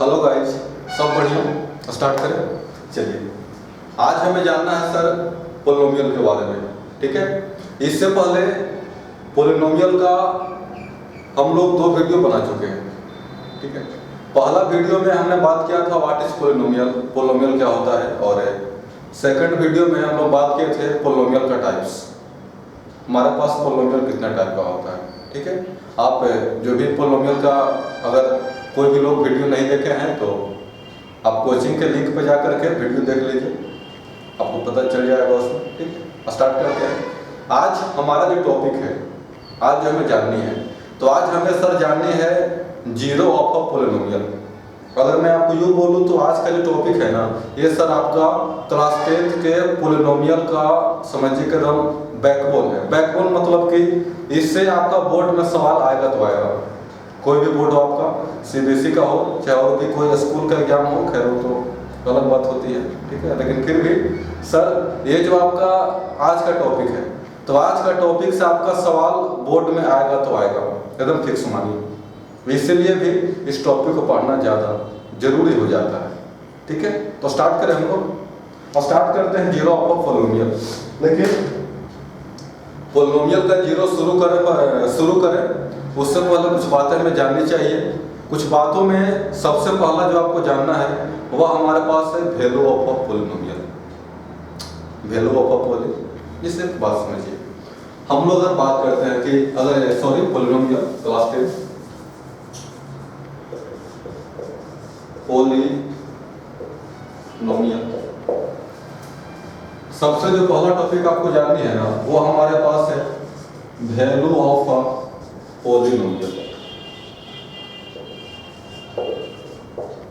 Hello guys, सब बढ़िया। Start करें। चलिए, आज हमें जानना है सर पोलिनोमियल के बारे में। ठीक है, इससे पहले पोलिनोमियल का हम लोग 2 वीडियो बना चुके हैं। ठीक है, पहला वीडियो में हमने बात किया था व्हाट इज पोलिनोमियल, पोलिनोमियल क्या होता है, और सेकंड वीडियो में हम लोग बात किए थे पोलिनोमियल का टाइप्स, हमारे पास पोलिनोमियल कितने टाइप का होता है। ठीक है, आप जो भी पोलिनोमियल का अगर कोई भी लोग वीडियो नहीं देखे हैं तो आप कोचिंग के लिंक पर जा करके वीडियो देख लीजिए, आपको पता चल जाएगा उसमें। ठीक है, स्टार्ट करते हैं। आज हमारा जो टॉपिक है, आज जो हमें जाननी है, तो आज हमें सर जाननी है जीरो ऑफ अ पोलिनोमियल। अगर मैं आपको यूँ बोलूँ तो आज का जो टॉपिक है ना, ये सर आपका क्लास 10th के पोलिनोमियल का समझिए कि एकदम बैकबोन है। बैकबोन मतलब कि इससे आपका बोर्ड में सवाल आएगा तो आएगा। कोई भी बोर्ड हो आपका, सीबीएसई का हो चाहे और भी कोई स्कूल का एग्जाम हो, खैर वो तो अलग बात होती है। ठीक है, लेकिन फिर भी सर ये जो आपका आज का टॉपिक है, तो आज का टॉपिक से आपका सवाल बोर्ड में आएगा तो आएगा, एकदम फिक्स मानिए। इसीलिए भी इस टॉपिक को पढ़ना ज़्यादा जरूरी हो जाता है। ठीक है, तो स्टार्ट करें हम लोग, और स्टार्ट करते हैं जीरो ऑफ अ पोलिनोमियल। लेकिन पोलिनोमियल का जीरो शुरू करें उससे पहले कुछ बातें हमें जाननी चाहिए। कुछ बातों में सबसे पहला जो आपको जानना है वह हमारे पास है value of a polynomial. Value of a polynomial, इसे बात समझिए। हम लोग अगर बात करते हैं कि अगर पोलिनोमियल क्लास 10 पोलिनोमियल, सबसे जो पहला टॉपिक आपको जाननी है ना, वो हमारे पास है value of a polynomial.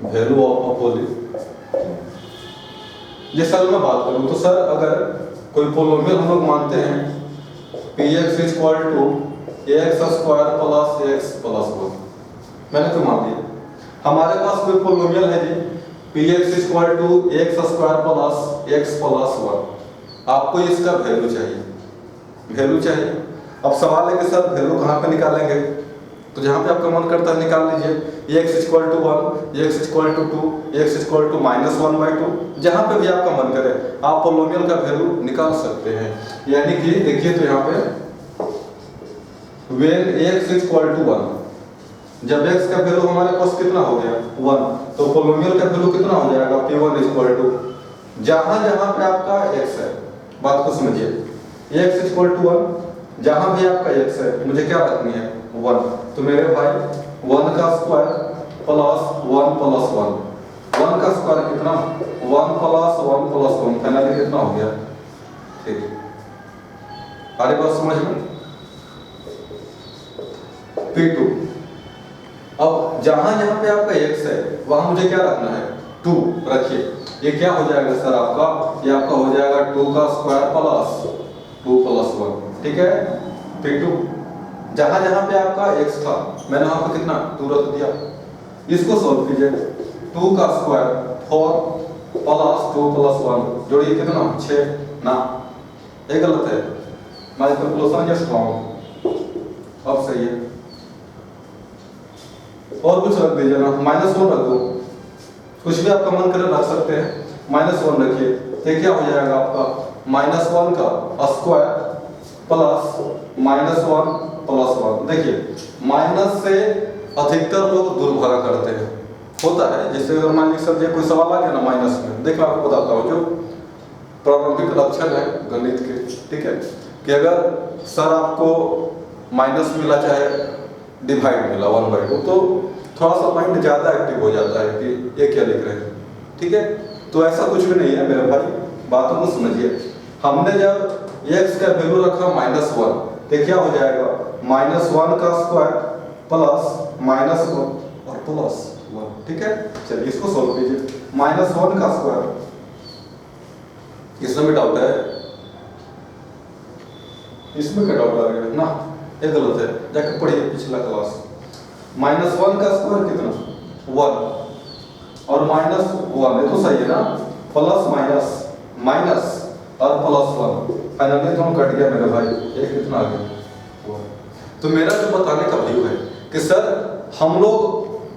Value of a polynomial, जैसे अगर मैं बात करूं तो सर अगर कोई पोलिनोमियल हम लोग मानते हैं px equal to ax square plus x plus 1, मैंने तो मान लिया हमारे पास कोई पोलिनोमियल है जी px equal to x square plus x plus 1। आपको इसका वैल्यू चाहिए, वैल्यू चाहिए। अब सवाल है कि सर वैल्यू कहाँ पे निकालेंगे, तो जहाँ पे आपका मन करता है निकाल लीजिए। x equal to 1, x equal to 2, x equal to -1/2, जहाँ पे भी आपका मन करे आप पोलिनोमियल का वैल्यू निकाल सकते हैं। यानी कि देखिए तो यहाँ पे when x इक्वल टू 1, जब x का वैल्यू हमारे पास कितना हो गया 1, तो पोलिनोमियल का वैल्यू कितना हो जाएगा p1 इक्वल टू, जहाँ जहाँ पे आपका x है, बात को समझिए। x इक्वल टू 1, जहां भी आपका x है मुझे क्या रखनी है 1, तो मेरे भाई 1 का स्क्वायर प्लस 1 प्लस 1, 1 का स्क्वायर कितना 1 प्लस 1 प्लस 1, फाइनली कितना हो गया। ठीक, आगे बात समझ में। p2, अब जहां जहां पे आपका x है वहां मुझे क्या रखना है 2 रखिए। ये क्या हो जाएगा सर आपका, ये आपका हो जाएगा 2 का स्क्वायर प्लस 2 प्लस 1। ठीक है, p2 जहां जहां पे आपका x था मैंने वहां पे कितना 2 रख दिया। इसको सॉल्व कीजिए, 2 का स्क्वायर 4 प्लस 2 प्लस 1, जोड़िए कितना 6 ना, ये गलत है, माय कैलकुलेशन इज रॉन्ग। अब सही है, और कुछ रख दीजिए ना, -1 रख दो, कुछ भी आपका मन करे रख सकते हैं। -1 रखिए, तो क्या हो जाएगा आपका -1 का स्क्वायर प्लस -1 प्लस 1। देखिए माइनस से अधिकतर लोग दूर भागा करते हैं, होता है। जैसे अगर मान लीजिए सर कोई सवाल आ गया ना माइनस में, देखो आपको बताता हूँ जो प्रारंभिक लक्षण है गणित के। ठीक है, कि अगर सर आपको माइनस मिला चाहे डिवाइड मिला 1/2, तो थोड़ा सा माइंड ज़्यादा एक्टिव हो जाता है कि ये क्या लिख रहे हैं। ठीक है, तो ऐसा कुछ भी नहीं है मेरे भाई, बातों को समझिए। हमने जब x का वैल्यू रखा -1, तो क्या हो जाएगा -1 का स्क्वायर प्लस -1 और प्लस 1। ठीक है, चलिए इसको सोल्व कीजिए। -1 का स्क्वायर, इसमें भी डाउट है, इसमें क्या डाउट आ गया ना, ये गलत है, जाके पढ़िए पिछला क्लास। -1 का स्क्वायर कितना 1 और -1, ये तो सही है ना, प्लस माइनस माइनस और प्लस 1, फाइनली दोनों कट गया मेरे भाई, एक कितना आ गया। तो मेरा जो बताने का व्यू है कि सर हम लोग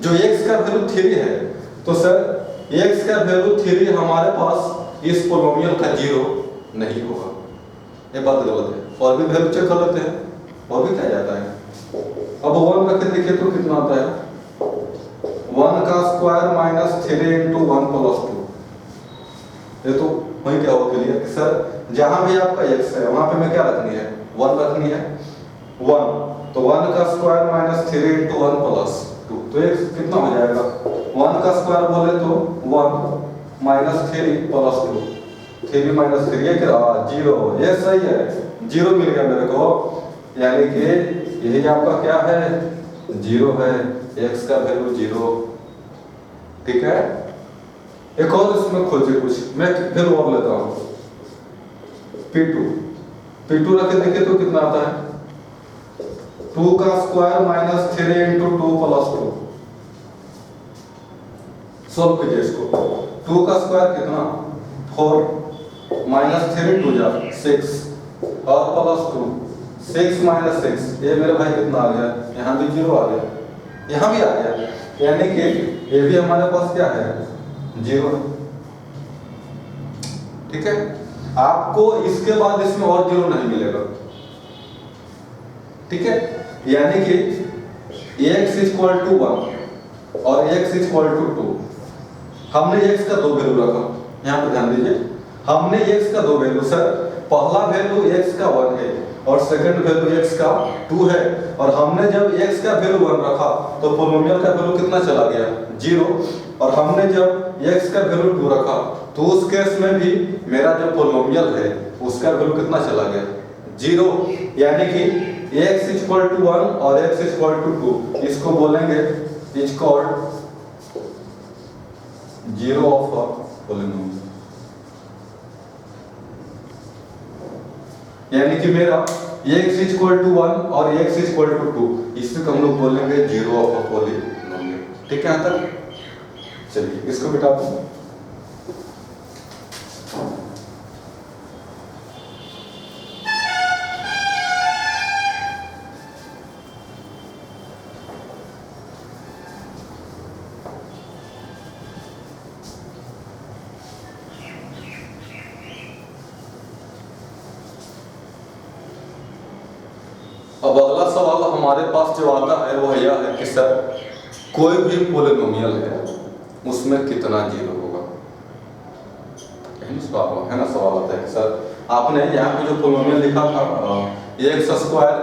जो x का वैल्यू 3 है, तो सर x का वैल्यू 3 हमारे पास इस पोलिनोमियल का 0 नहीं होगा। ये बात गलत है। और भी वैल्यू चेक कर लेते हैं, और भी क्या जाता है। अब 1 रख के देखिए तो कितना आता है, 1 का स्क्वायर माइनस 3 इंटू 1 प्लस 2। ये तो वही क्या हो क्लियर कि सर जहां भी आपका x है वहां पे मैं क्या रखनी है, 1 रखनी है। 1 तो 1 का स्क्वायर माइनस 3 इंटू 1 प्लस 2, तो ये कितना हो जाएगा, 1 का स्क्वायर बोले तो 1 माइनस 3 प्लस 2, 3 माइनस 3 ये क्या 0। ये सही है, 0 मिल गया मेरे को, यानी कि यही आपका क्या है 0 है, x का वैल्यू 0। ठीक है, एक और इसमें खोजिए कुछ, मैं फिर और लेता हूं P2 रख के देखिए तो कितना आता है, 2 का square minus 3 into 2 plus 2। Solve कीजिए इसको। 2 का स्क्वायर कितना 4 माइनस 3 2 जा 6 और प्लस 2 6 माइनस 6, ये मेरे भाई कितना आ गया, यहाँ भी 0 आ गया, यहाँ भी आ गया, यानी कि ये भी हमारे पास क्या है 0। ठीक है, आपको इसके बाद इसमें और 0 नहीं मिलेगा। ठीक है, यानी कि x इक्वल टू 1 और x इक्वल टू 2। हमने x का 2 वैल्यू रखा, यहाँ पे ध्यान दीजिए, हमने x का 2 वैल्यू, सर पहला वैल्यू x का 1 है और सेकंड वैल्यू x का 2 है, और हमने जब x का वैल्यू 1 रखा तो पोलिनोमियल का वैल्यू कितना चला गया 0, और हमने जब x का वैल्यू 2 रखा तो उस केस में भी मेरा जो पोलिनोमियल है उसका वैल्यू कितना चला गया 0, यानी कि x इक्वल टू 1 और x इक्वल टू 2, इसको बोलेंगे is called 0 of a polynomial. यानी कि मेरा x इक्वल टू 1 और x इक्वल टू 2, इसको हम लोग बोलेंगे 0 ऑफ अ पोलिनोमियल। ठीक है, यहाँ तक चलिए इसको बिठा दो। अब अगला सवाल हमारे पास जो आता है वह यह है कि सर कोई भी पोलिनोमियल है उसमें कितना 0 होगा। है ना, सवाल आता है कि सर आपने यहाँ पे जो पोलिनोमियल लिखा था x square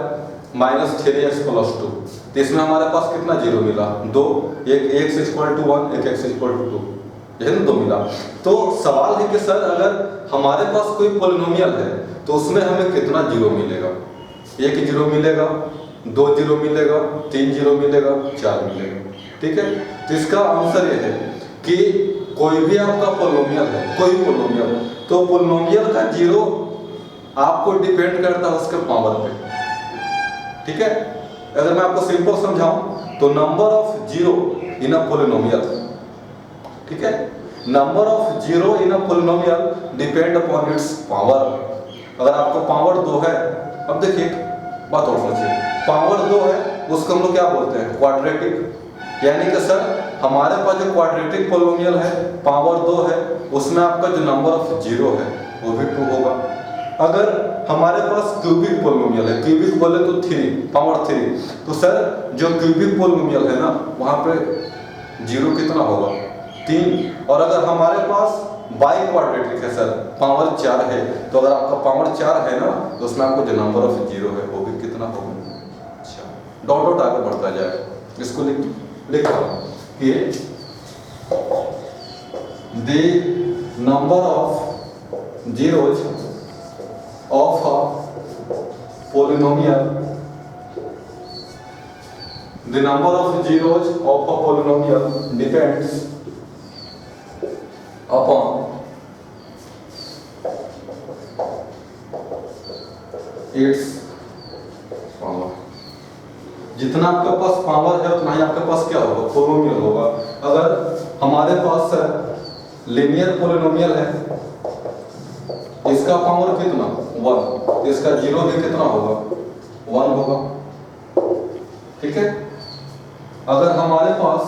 minus 3x plus 2, तो इसमें हमारे पास कितना 0 मिला 2, एक x इक्वल टू 1 एक x इक्वल टू 2, यही ना 2 मिला। तो सवाल है कि सर अगर हमारे पास कोई पोलिनोमियल है तो उसमें हमें कितना 0 मिलेगा, 1 0 मिलेगा, 2 0 मिलेगा, 3 0 मिलेगा, 4 मिलेगा। ठीक है, तो इसका आंसर यह है कि कोई भी आपका पोलिनोमियल है, कोई पोलिनोमियल, तो पोलिनोमियल का 0 आपको डिपेंड करता है उसके पावर पे। ठीक है, अगर मैं आपको सिंपल समझाऊं तो number of 0 in a polynomial, ठीक है, number of 0 in a polynomial depend upon its power. अगर आपको पावर 2 है, अब देखिए बात और समझिए, पावर 2 है उसको हम लोग क्या बोलते हैं क्वाड्रेटिक, यानी कि सर हमारे पास जो क्वाड्रेटिक पोलिनोमियल है पावर 2 है, उसमें आपका जो नंबर ऑफ 0 है वो भी 2 होगा। अगर हमारे पास क्यूबिक पोलिनोमियल है, क्यूबिक बोले तो 3 पावर 3, तो सर जो क्यूबिक पोलिनोमियल है ना वहाँ पे 0 कितना होगा 3। और अगर हमारे पास बाई क्वाड्रेटिक है सर पावर 4 है, तो अगर आपका पावर 4 है ना तो उसमें आपको जो नंबर ऑफ 0 है वो भी कितना होगा। अच्छा, डॉट डॉट आगे बढ़ता जाए, इसको लिखा कि the number of zeros of a polynomial, the number of zeros of a polynomial depends upon its power। जितना आपके पास पावर है उतना ही आपके पास क्या होगा पोलिनोमियल होगा। अगर हमारे पास लीनियर पोलिनोमियल है, इसका पावर कितना 1, इसका 0 भी कितना होगा 1 होगा। ठीक है, अगर हमारे पास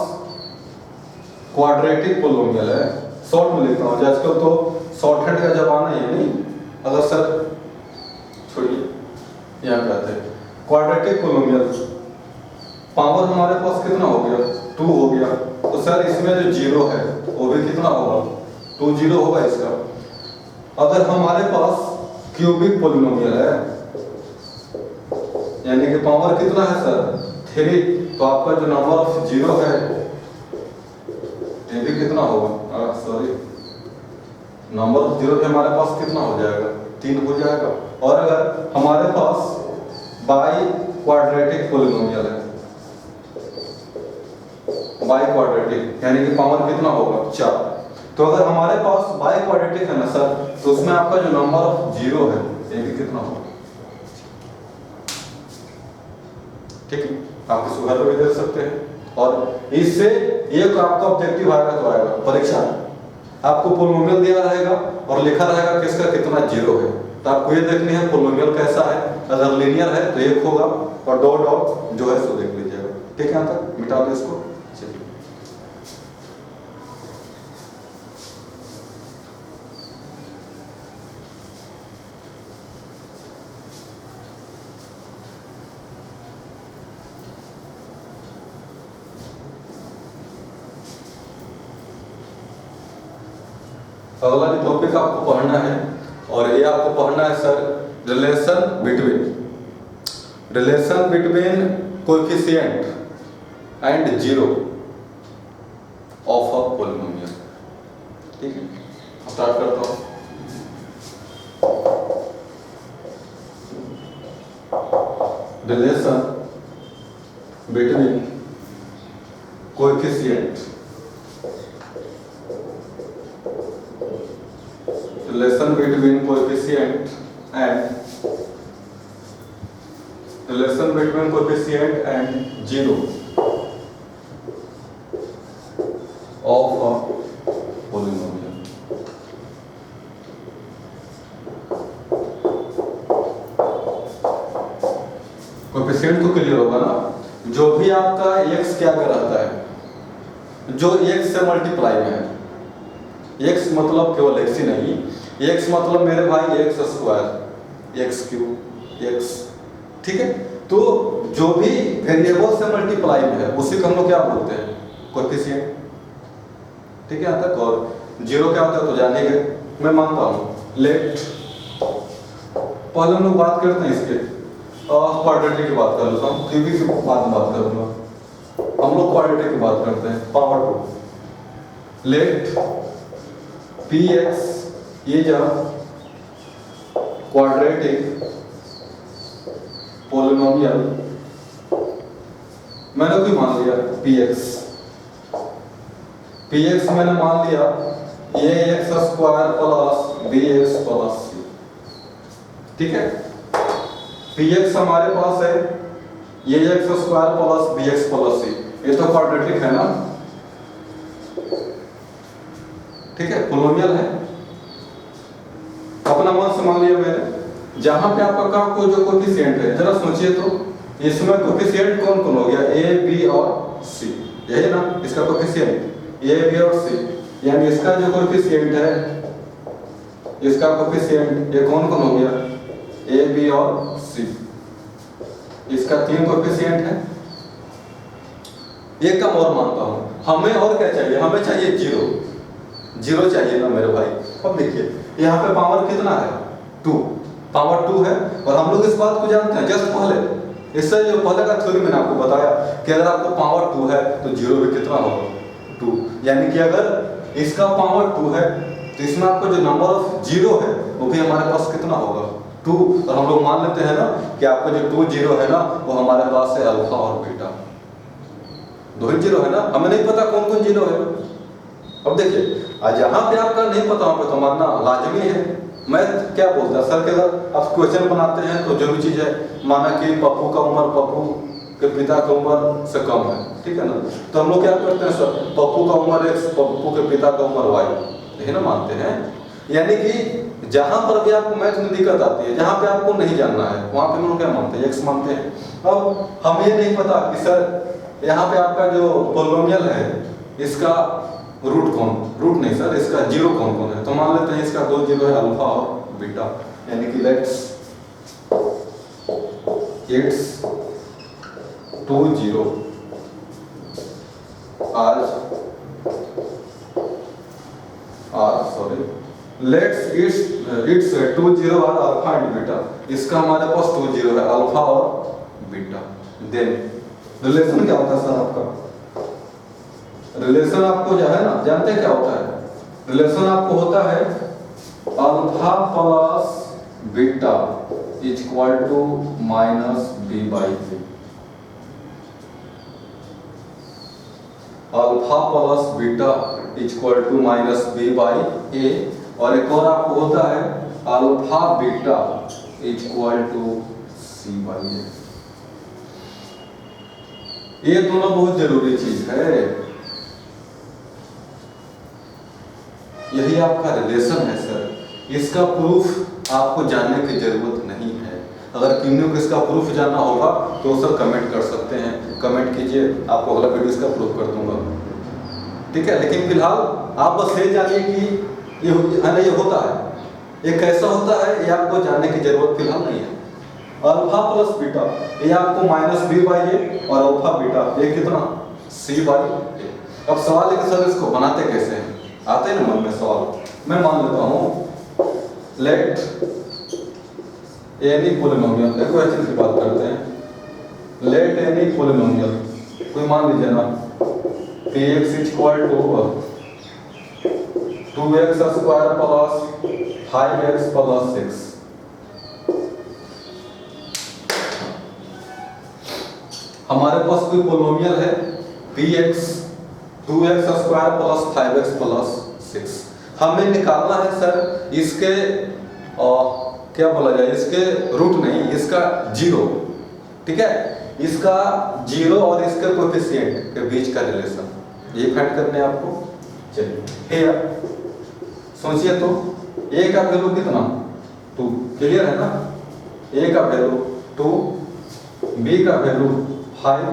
क्वाड्रेटिक पोलिनोमियल है, शॉर्ट में लिखता हूँ आजकल तो शॉर्टहैंड का जमाना है नहीं। अगर सर छोड़िए यहाँ कहते हैं क्वाड्रेटिक पोलिनोमियल, पावर हमारे पास कितना हो गया 2 हो गया, तो सर इसमें जो जीरो है वो भी कितना होगा 2 जीरो होगा इसका। अगर हमारे पास क्यूबिक पोलिनोमियल है यानी कि पावर कितना है सर 3, तो आपका जो नंबर ऑफ जीरो है ये भी कितना होगा, सॉरी नंबर ऑफ जीरो भी हमारे पास कितना हो जाएगा 3 हो जाएगा। और अगर हमारे पास बाई क्वाड्रेटिक पोलिनोमियल है, बाई क्वाड्रेटिक यानी कि पावर कितना होगा 4, तो अगर हमारे पास बाई क्वाड्रेटिक है ना सर, तो उसमें आपका जो नंबर ऑफ जीरो है ये भी कितना होगा। ठीक है, आप इसको घर पर भी देख सकते हैं। और इससे एक आपका ऑब्जेक्टिव आएगा तो आएगा परीक्षा में, आपको पोलिनोमियल दिया रहेगा और लिखा रहेगा कि इसका कितना जीरो है, तो आपको ये देखनी है पोलिनोमियल कैसा है। अगर लीनियर है तो 1 होगा और डॉट डॉट जो है सो देख लीजिएगा। ठीक है, यहाँ तक मिटा दो इसको। चलिए अगला जो टॉपिक आपको पढ़ना है, और ये आपको पढ़ना है sir relation between coefficient and zero of a polynomial. ठीक है, स्टार्ट करता हूं। Relation between coefficient relation between coefficient and zero of a polynomial। Coefficient तो क्लियर होगा ना, जो भी आपका x क्या कहलाता है, जो x से मल्टीप्लाई में है। x मतलब केवल x ही नहीं, x मतलब मेरे भाई x square x cube x। ठीक है, तो जो भी वेरिएबल से मल्टीप्लाई में है उसी को हम लोग क्या बोलते हैं कोएफिशिएंट। ठीक है, यहाँ तक। और जीरो क्या होता है तो जानेंगे, मैं मानता हूँ। लेट पहले हम लोग बात करते हैं इसके क्वाड्रेटिक की बात कर लेता हूँ, क्यूबिक की बात करूँगा। हम लोग क्वाड्रेटिक की बात करते हैं, power 2। Let px is a quadratic polynomial। मैंने क्यों मान लिया px मैंने मान लिया ax square plus bx plus c। ठीक है, px हमारे पास है ax square plus bx plus c, ये तो क्वाड्रेटिक है ना। ठीक है, पोलिनोमियल है। अपना मन से मान लिया मैंने, जहां पे आपका का को जो कोएफिशिएंट है, जरा सोचिए तो इसमें कोएफिशिएंट कौन कौन हो गया a b और c, यही ना इसका कोएफिशिएंट a b और c। यानी इसका जो कोएफिशिएंट है, इसका कोएफिशिएंट ये कौन कौन हो गया a b और c। इसका 3 कोएफिशिएंट है। एक कम और मानता हूं, हमें और क्या चाहिए, हमें चाहिए जीरो चाहिए ना मेरे भाई। अब देखिए यहाँ पे पावर कितना है 2, पावर 2 है। और हम लोग इस बात को जानते हैं जस्ट पहले, इससे जो पहले का थ्योरी मैंने आपको बताया कि अगर आपको पावर 2 है तो जीरो भी कितना होगा 2। यानी कि अगर इसका पावर 2 है तो इसमें आपका जो नंबर ऑफ जीरो है वो भी हमारे पास कितना होगा 2। और हम लोग मान लेते हैं ना कि आपका जो 2 जीरो है ना वो हमारे पास है अल्फा और बीटा, 2 जीरो है ना। हमें नहीं पता कौन कौन जीरो है। अब देखिए जहां पे आपका नहीं पता वहां पे तो मानना लाजमी है। मैं क्या बोलता सर कि अगर आप क्वेश्चन बनाते हैं तो जो भी चीज है, माना कि पप्पू का उम्र पप्पू के पिता की उम्र से कम है, ठीक है ना, तो हम लोग क्या करते हैं सर, पप्पू का उम्र x, पप्पू के पिता का उम्र y, यही ना मानते हैं। यानी कि जहां पर भी आपको मैथ में दिक्कत आती है, जहां पे आपको नहीं जानना है वहां पे हम लोग क्या मानते हैं x मानते हैं। अब हम ये नहीं पता कि सर यहाँ पे आपका जो पोलिनोमियल है इसका रूट नहीं सर, इसका जीरो कौन कौन है, तो मान लेते हैं इसका 2 जीरो है, अल्फा और बीटा, यानी कि let's it's 2 zero let's it's 2 zero और अल्फा एंड बीटा, इसका हमारे पास 2 जीरो है, अल्फा और बीटा। देन रिलेशन क्या होता है सर आपका, रिलेशन आपको जो है ना, जानते हैं क्या होता है, रिलेशन आपको होता है alpha plus beta is equal to minus b by a, alpha plus beta is equal to minus b by a, और एक और आपको होता है alpha beta is equal to c by a. ये दोनों बहुत जरूरी चीज है, यही आपका रिलेशन है सर। इसका प्रूफ आपको जानने की जरूरत नहीं है, अगर किन्हीं को इसका प्रूफ जानना होगा तो सर कमेंट कर सकते हैं, कमेंट कीजिए, आपको अगला वीडियो इसका प्रूफ कर दूंगा, ठीक है। लेकिन फिलहाल आप बस ये जानिए कि ये होता है, ये कैसा होता है, ये आपको जानने की जरूरत फिलहाल नहीं है। अल्फा प्लस बीटा ये आपको माइनस बी बाई ए, और अल्फा बीटा ये कितना सी बाई ए। अब सवाल है कि सर इसको बनाते कैसे हैं, आते हैं ना मन में सवाल, मैं मान लेता हूँ लेट एनी पॉलिनोमियल, देखो ऐसे की बात करते हैं, लेट एनी पॉलिनोमियल कोई मान लीजिए ना px is equal to 2x square plus 5x plus 6, हमारे पास कोई पॉलिनोमियल है px 2x square plus 5x plus 6, हमें निकालना है सर इसके क्या बोला जाए, इसके रूट नहीं, इसका जीरो, ठीक है, इसका जीरो और इसके कोएफिशिएंट के बीच का रिलेशन, ये फाइंड करने हैं आपको। चलिए सोचिए तो a का वैल्यू कितना 2, क्लियर है ना, a का वैल्यू 2, b का वैल्यू 5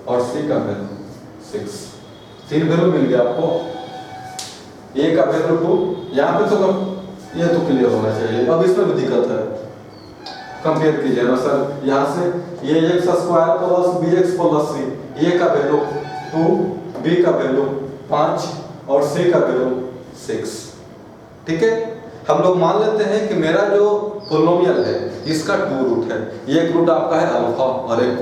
और c का वैल्यू 6, 3 वैल्यू मिल गया आपको। a का वैल्यू 2, यहाँ पे तो ये तो क्लियर होना चाहिए, अब इसमें भी दिक्कत है, कंपेयर कीजिए ना सर, यहाँ से ये x square plus bx plus c, a का वैल्यू 2, b का वैल्यू 5 और c का वैल्यू 6, ठीक है। हम लोग मान लेते हैं कि मेरा जो पॉलिनोमियल है इसका 2 रूट है, एक रूट आपका है अल्फा और एक,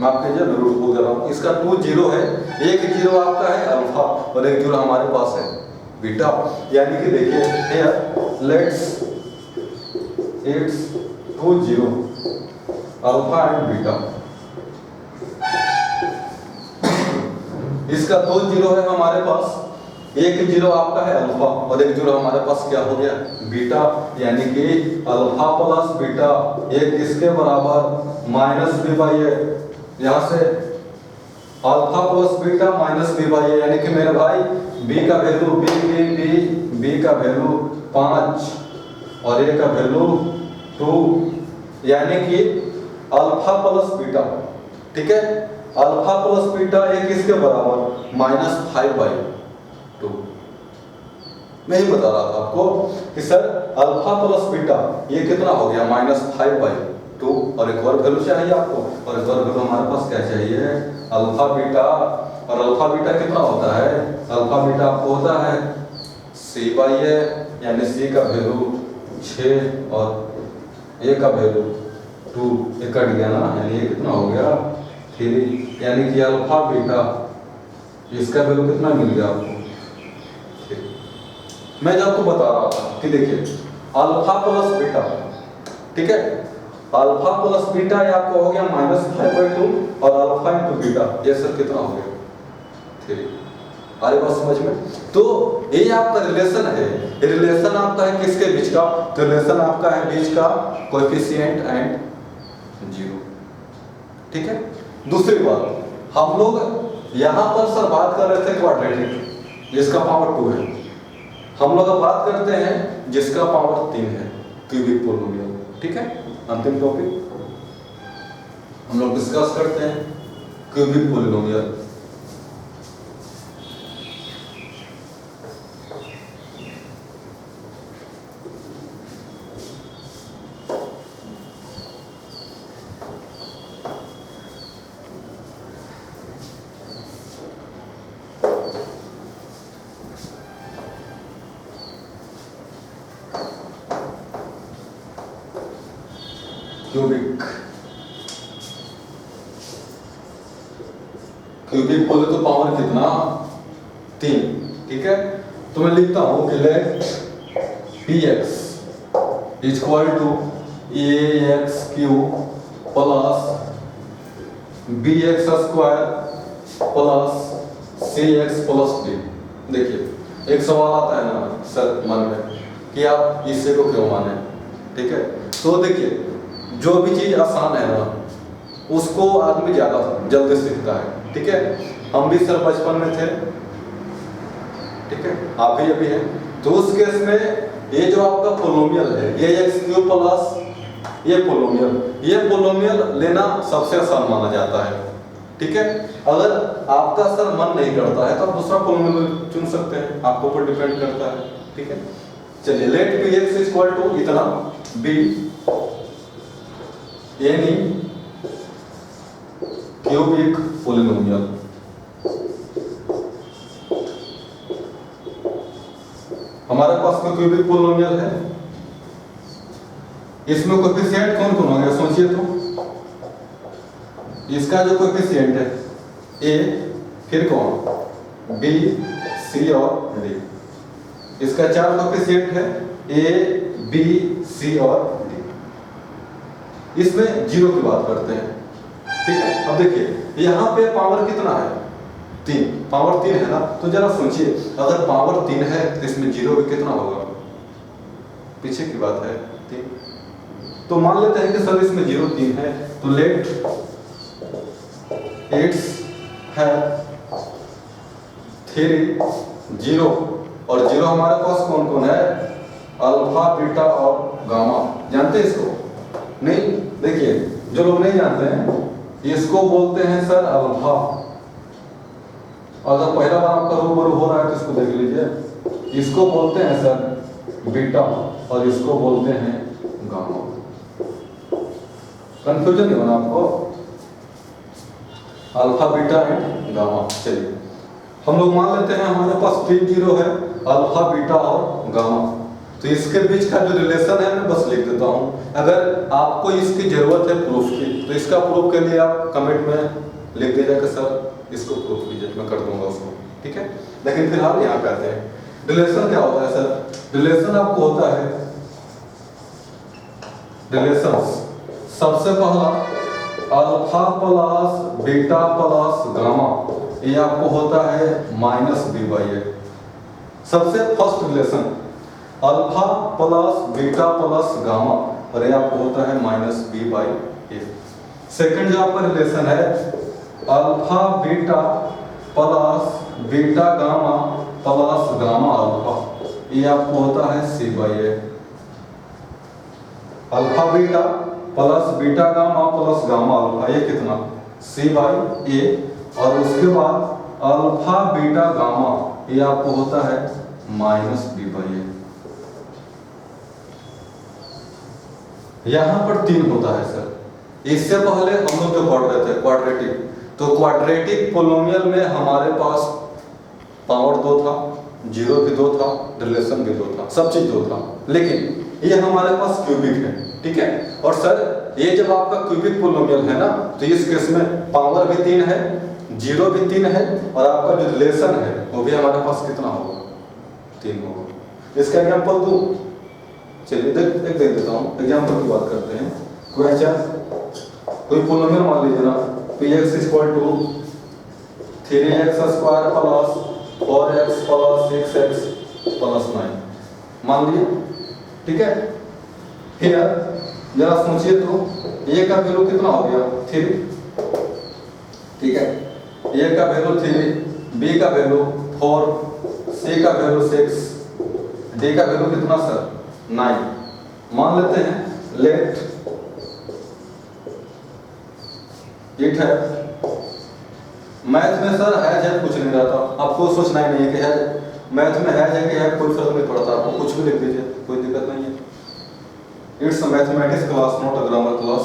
माफ कीजिए मैं रूट बोल रहा हूँ, इसका 2 जीरो है, एक जीरो आपका है अल्फा और एक जीरो हमारे पास है बीटा, यानी कि देखिए here let's it's 2 zero alpha and beta, इसका 2 जीरो है हमारे पास, एक जीरो आपका है अल्फा और एक जीरो हमारे पास क्या हो गया बीटा, यानी कि अल्फा प्लस बीटा एक इसके बराबर माइनस बी बाई ए, यहाँ से alpha plus beta minus b by a, यानी कि मेरे भाई बी का वैल्यू बी का वैल्यू 5 और ए का वैल्यू 2, यानी कि अल्फा प्लस बीटा, ठीक है, अल्फा प्लस बीटा एक इसके बराबर -5/2। मैं ही बता रहा था आपको कि सर अल्फा प्लस बीटा ये कितना हो गया -5/2, और एक और वैल्यू चाहिए आपको, और एक और वैल्यू हमारे पास क्या चाहिए अल्फा बीटा, और अल्फा बीटा कितना होता है, अल्फा बीटा आपको होता है c/a, यानी c का वैल्यू 6 और a का वैल्यू 2, ये कट गया ना, यानी ये कितना हो गया 3, यानी कि अल्फा बीटा इसका वैल्यू कितना मिल गया आपको। मैं जब आपको बता रहा था कि देखिए अल्फा प्लस बीटा, ठीक है, अल्फा प्लस बीटा ये आपको हो गया -5/2 और अल्फा इंटू बीटा ये सर कितना हो गया 3, आ रही बात समझ में। तो ये आपका रिलेशन है, ये रिलेशन आपका है किसके बीच का, तो रिलेशन आपका है बीच का कोएफिशिएंट एंड जीरो, ठीक है। दूसरी बात, हम लोग यहाँ पर सर बात कर रहे थे क्वाड्रेटिक जिसका पावर 2 है, हम लोग अब बात करते हैं जिसका पावर 3 है, क्यूबिक पॉलिनोमियल, ठीक है। अंतिम टॉपिक हम लोग डिस्कस करते हैं क्यूबिक पॉलिनोमियल। क्यूबिक। क्यूबिक बोले तो पावर कितना, 3, ठीक है। तो मैं लिखता हूं कि let px equal to ax cube plus bx square plus cx plus d। देखिए एक सवाल आता है ना सर मन में कि आप इससे को क्यों माने, ठीक है। तो देखिए जो भी चीज आसान है ना उसको आदमी ज्यादा जल्दी सीखता है, ठीक है। हम भी सर बचपन में थे, ठीक है, आप भी अभी हैं। तो उस केस में ये जो आपका पोलोमियल है ये एक्स क्यूब प्लस ये पोलोमियल लेना सबसे आसान माना जाता है, ठीक है। अगर आपका सर मन नहीं करता है तो आप दूसरा पोलोमियल चुन सकते हैं, आपके ऊपर डिपेंड करता है, ठीक है। चलिए let p x equal to इतना बी एनी क्यूबिक पोलिनोमियल। हमारे पास में क्यूबिक पोलिनोमियल है, इसमें कोएफिशिएंट कौन कौन होंगे सोचिए तो। इसका जो कोएफिशिएंट है ए, फिर कौन बी सी और डी। इसका 4 कोएफिशिएंट है ए बी सी और डी। इसमें जीरो की बात करते हैं, ठीक है। अब देखिए यहाँ पे पावर कितना है, 3, पावर 3 है ना। तो जरा सोचिए अगर पावर 3 है तो इसमें जीरो भी कितना होगा, पीछे की बात है 3। तो मान लेते हैं कि सर इसमें 0 3 है, तो लेट इट्स है 3 0 और 0 हमारे पास कौन कौन है, अल्फा बीटा और गामा। जानते हैं इसको? नहीं, देखिए जो लोग नहीं जानते हैं इसको बोलते हैं सर अल्फा। अगर पहला बार आपका रूबरू हो रहा है तो इसको देख लीजिए, इसको बोलते हैं सर बीटा और इसको बोलते हैं गामा। कंफ्यूजन नहीं होना आपको, अल्फा बीटा एंड गामा। चलिए हम लोग मान लेते हैं हमारे पास 3 0 है, अल्फा बीटा और गामा। तो इसके बीच का जो रिलेशन है मैं बस लिख देता हूं। अगर आपको इसकी जरूरत है प्रूफ की तो इसका प्रूफ के लिए आप कमेंट में लिख दीजिएगा सर इसको प्रूफ कीजिए, मैं कर दूंगा उसको, ठीक है। लेकिन फिलहाल यहाँ पे आते हैं रिलेशन क्या होता है सर। रिलेशन आपको होता है, रिलेशन सबसे पहला alpha plus beta plus gamma, ये आपको होता है -b/a। सबसे first relation alpha plus beta plus gamma और ये आपको होता है -b/a। सेकंड जो आपका रिलेशन है alpha beta plus beta gamma plus gamma alpha, ये आपको होता है c/a। Alpha beta plus beta gamma plus gamma alpha, ये कितना c/a। और उसके बाद अल्फा बीटा गामा ये आपको होता है -b/a। यहां पर 3 होता है सर। इससे पहले हम लोग जो पढ़ रहे थे क्वाड्रेटिक, तो क्वाड्रेटिक पोलिनोमियल में हमारे पास पावर 2 था, जीरो भी 2 था, रिलेशन भी 2 था, सब चीज 2 था। लेकिन ये हमारे पास क्यूबिक है, ठीक है। और सर ये जब आपका क्यूबिक पोलिनोमियल है ना तो इस केस में पावर भी 3 है, जीरो भी 3 है और आपका जो रिलेशन है वो भी हमारे पास कितना होगा, 3 होगा। इसका एग्जांपल दूं, चलिए देख देता हूँ। एग्जांपल की बात करते हैं। कोई पोलिनोमियल मान लीजिए ना, px equal to 3x square plus 4x plus 6x plus 9 मान लिए, ठीक है। फिर जरा सोचिए तो a का वैल्यू कितना हो गया 3, ठीक है। a का वैल्यू 3, b का वैल्यू 4, c का वैल्यू 6, d का वैल्यू कितना सर 9। मान लेते हैं लेट इट है। मैथ में सर हैज है कुछ नहीं रहता, आपको सोचना ही नहीं है कि है मैथ में हैज है कि है, कोई फर्क नहीं पड़ता, आपको कुछ भी लिख दीजिए, कोई दिक्कत नहीं है। It's a mathematics class not a grammar class.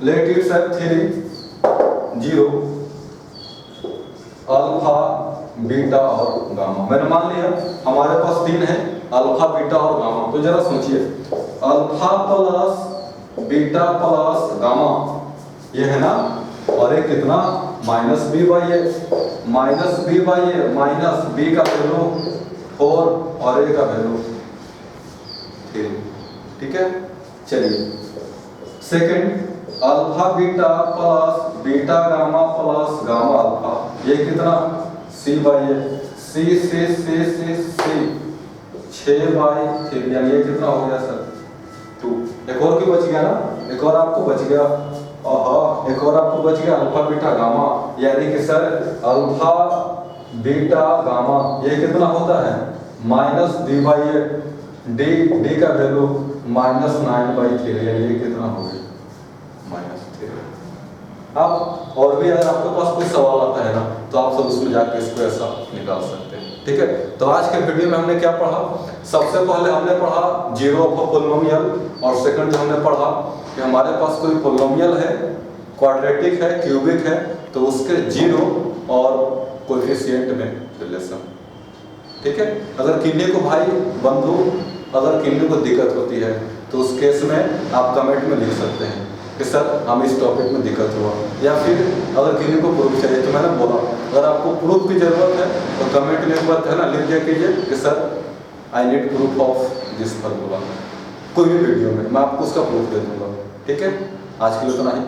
Let it's है 3 0 अल्फा बीटा और गामा। मैंने मान लिया हमारे पास 3 है, अल्फा बीटा और गामा। तो जरा सोचिए alpha plus beta plus gamma, ये है ना, और ये कितना minus b by a, minus b by a, minus b का वैल्यू 4 और ए का वैल्यू 3, ठीक है। चलिए second alpha beta plus beta gamma plus gamma alpha, ये कितना सी बाई ए, सी 6/3, यानी ये कितना हो गया सर 2। एक और क्यों बच गया ना, एक और आपको बच गया, एक और आपको बच गया अल्फा बीटा गामा, यानी कि सर अल्फा बीटा गामा ये कितना होता है minus D by A, D का वैल्यू -9/3, यानी ये कितना हो गया -3। अब और भी अगर आपके पास कोई सवाल आता है ना तो आप सब उसमें जाकर इसको ऐसा निकाल सकते हैं, ठीक है। तो आज के वीडियो में हमने क्या पढ़ा, सबसे पहले हमने पढ़ा जीरो ऑफ अ पोलिनोमियल, और सेकंड जो हमने पढ़ा कि हमारे पास कोई पोलिनोमियल है, क्वाड्रेटिक है, क्यूबिक है, तो उसके जीरो और कोएफिशिएंट में रिलेशन, ठीक है। अगर किन्हीं को भाई बंधु अगर किन्हीं को दिक्कत होती है तो उस केस में आप कमेंट में लिख सकते हैं कि सर हमें इस टॉपिक में दिक्कत हुआ, या फिर अगर किन्हीं को प्रूफ चाहिए तो मैंने बोला अगर आपको प्रूफ की जरूरत है तो कमेंट में एक बार है ना लिख दिया कीजिए कि sir I need proof of this formula, कोई भी वीडियो में मैं आपको उसका प्रूफ दे दूंगा, ठीक है। आज के लिए इतना ही।